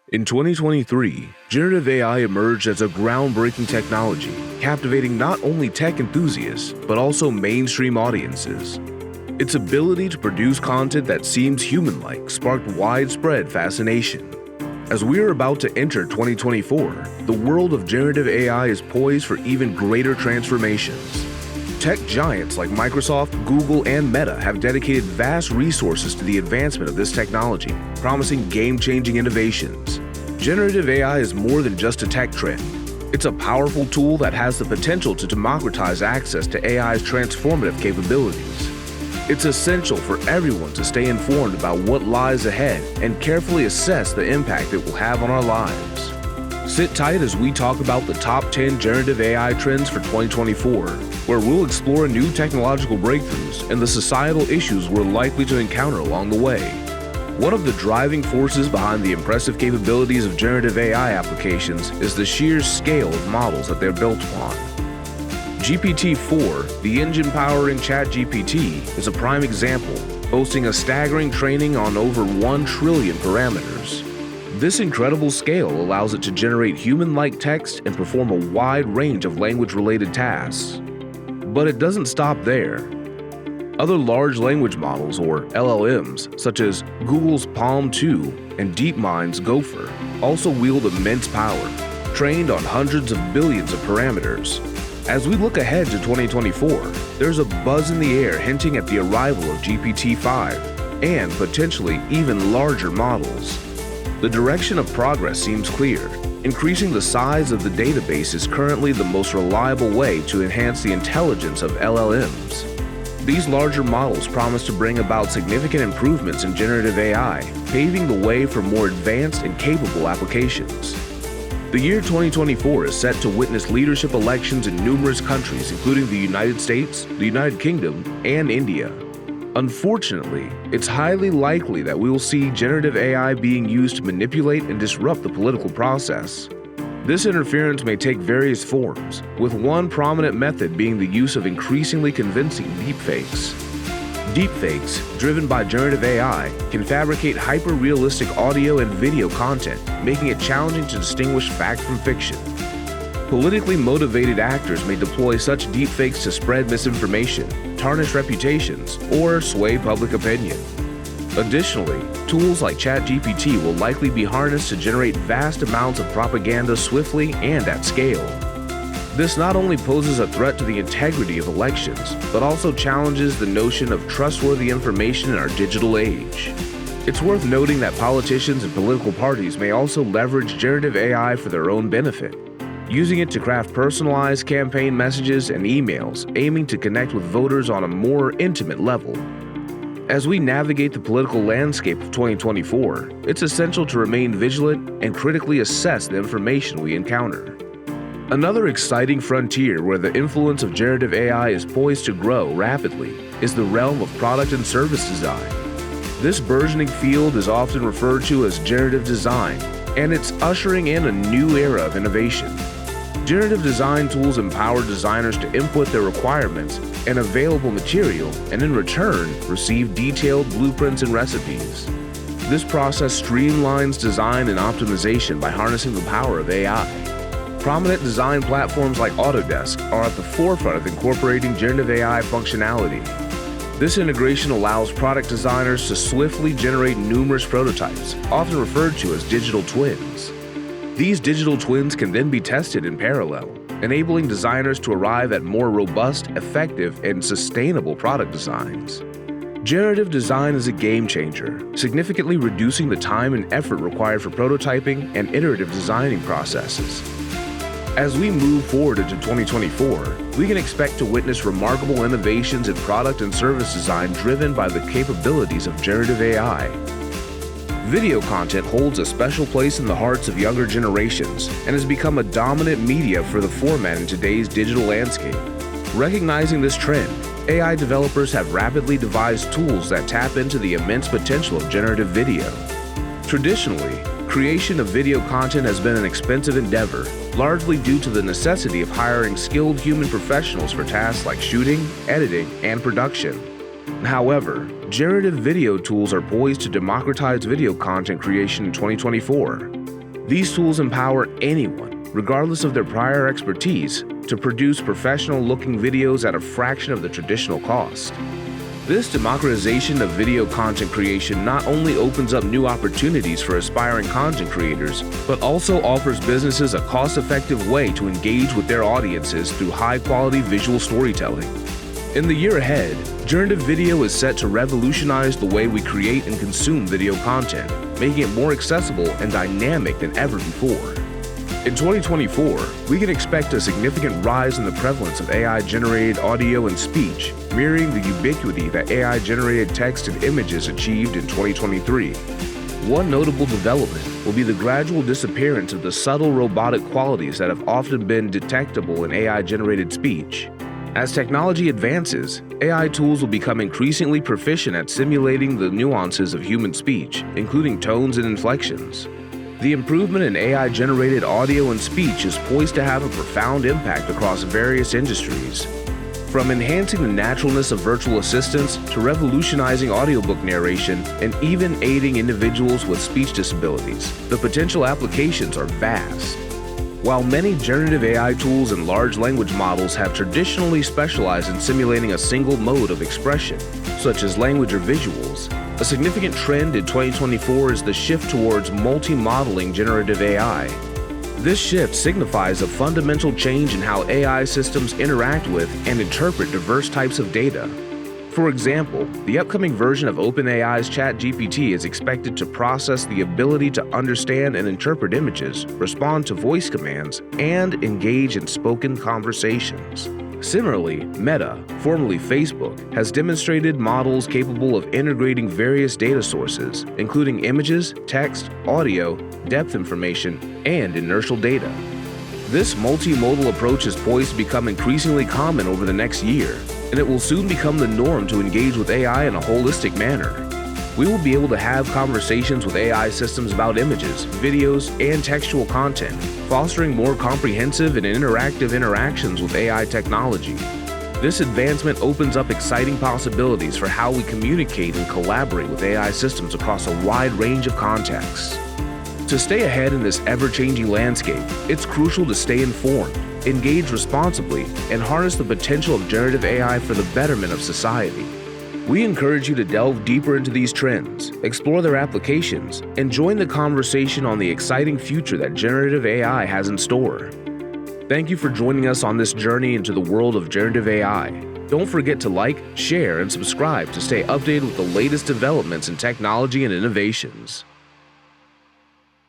In 2023, generative AI emerged as a groundbreaking technology, captivating not only tech enthusiasts, but also mainstream audiences. Its ability to produce content that seems human-like sparked widespread fascination. As we are about to enter 2024, the world of generative AI is poised for even greater transformations. Tech giants like Microsoft, Google, and Meta have dedicated vast resources to the advancement of this technology, promising game-changing innovations. Generative AI is more than just a tech trend. It's a powerful tool that has the potential to democratize access to AI's transformative capabilities. It's essential for everyone to stay informed about what lies ahead and carefully assess the impact it will have on our lives. Sit tight as we talk about the top 10 generative AI trends for 2024, where we'll explore new technological breakthroughs and the societal issues we're likely to encounter along the way. One of the driving forces behind the impressive capabilities of generative AI applications is the sheer scale of models that they're built upon. GPT-4, the engine powering ChatGPT, is a prime example, boasting a staggering training on over 1 trillion parameters. This incredible scale allows it to generate human-like text and perform a wide range of language-related tasks. But it doesn't stop there. Other large language models, or LLMs, such as Google's Palm 2 and DeepMind's Gopher, also wield immense power, trained on hundreds of billions of parameters. As we look ahead to 2024, there's a buzz in the air hinting at the arrival of GPT-5 and potentially even larger models. The direction of progress seems clear. Increasing the size of the database is currently the most reliable way to enhance the intelligence of LLMs. These larger models promise to bring about significant improvements in generative AI, paving the way for more advanced and capable applications. The year 2024 is set to witness leadership elections in numerous countries, including the United States, the United Kingdom, and India. Unfortunately, it's highly likely that we will see generative AI being used to manipulate and disrupt the political process. This interference may take various forms, with one prominent method being the use of increasingly convincing deepfakes. Deepfakes, driven by generative AI, can fabricate hyper-realistic audio and video content, making it challenging to distinguish fact from fiction. Politically motivated actors may deploy such deepfakes to spread misinformation, tarnish reputations, or sway public opinion. Additionally, tools like ChatGPT will likely be harnessed to generate vast amounts of propaganda swiftly and at scale. This not only poses a threat to the integrity of elections, but also challenges the notion of trustworthy information in our digital age. It's worth noting that politicians and political parties may also leverage generative AI for their own benefit, using it to craft personalized campaign messages and emails aiming to connect with voters on a more intimate level. As we navigate the political landscape of 2024, it's essential to remain vigilant and critically assess the information we encounter. Another exciting frontier where the influence of generative AI is poised to grow rapidly is the realm of product and service design. This burgeoning field is often referred to as generative design, and it's ushering in a new era of innovation. Generative design tools empower designers to input their requirements and available material, and in return, receive detailed blueprints and recipes. This process streamlines design and optimization by harnessing the power of AI. Prominent design platforms like Autodesk are at the forefront of incorporating generative AI functionality. This integration allows product designers to swiftly generate numerous prototypes, often referred to as digital twins. These digital twins can then be tested in parallel, enabling designers to arrive at more robust, effective, and sustainable product designs. Generative design is a game changer, significantly reducing the time and effort required for prototyping and iterative designing processes. As we move forward into 2024, we can expect to witness remarkable innovations in product and service design driven by the capabilities of generative AI. Video content holds a special place in the hearts of younger generations and has become a dominant media for the format in today's digital landscape. Recognizing this trend, AI developers have rapidly devised tools that tap into the immense potential of generative video. Traditionally, creation of video content has been an expensive endeavor, largely due to the necessity of hiring skilled human professionals for tasks like shooting, editing, and production. However, generative video tools are poised to democratize video content creation in 2024. These tools empower anyone, regardless of their prior expertise, to produce professional-looking videos at a fraction of the traditional cost. This democratization of video content creation not only opens up new opportunities for aspiring content creators, but also offers businesses a cost-effective way to engage with their audiences through high-quality visual storytelling. In the year ahead, generative video is set to revolutionize the way we create and consume video content, making it more accessible and dynamic than ever before. In 2024, we can expect a significant rise in the prevalence of AI-generated audio and speech, mirroring the ubiquity that AI-generated text and images achieved in 2023. One notable development will be the gradual disappearance of the subtle robotic qualities that have often been detectable in AI-generated speech. As technology advances, AI tools will become increasingly proficient at simulating the nuances of human speech, including tones and inflections. The improvement in AI-generated audio and speech is poised to have a profound impact across various industries. From enhancing the naturalness of virtual assistants to revolutionizing audiobook narration and even aiding individuals with speech disabilities, the potential applications are vast. While many generative AI tools and large language models have traditionally specialized in simulating a single mode of expression, such as language or visuals, a significant trend in 2024 is the shift towards multi-modeling generative AI. This shift signifies a fundamental change in how AI systems interact with and interpret diverse types of data. For example, the upcoming version of OpenAI's ChatGPT is expected to process the ability to understand and interpret images, respond to voice commands, and engage in spoken conversations. Similarly, Meta, formerly Facebook, has demonstrated models capable of integrating various data sources, including images, text, audio, depth information, and inertial data. This multimodal approach is poised to become increasingly common over the next year, and it will soon become the norm to engage with AI in a holistic manner. We will be able to have conversations with AI systems about images, videos, and textual content, fostering more comprehensive and interactive interactions with AI technology. This advancement opens up exciting possibilities for how we communicate and collaborate with AI systems across a wide range of contexts. To stay ahead in this ever-changing landscape, it's crucial to stay informed, engage responsibly, and harness the potential of generative AI for the betterment of society. We encourage you to delve deeper into these trends, explore their applications, and join the conversation on the exciting future that generative AI has in store. Thank you for joining us on this journey into the world of generative AI. Don't forget to like, share, and subscribe to stay updated with the latest developments in technology and innovations.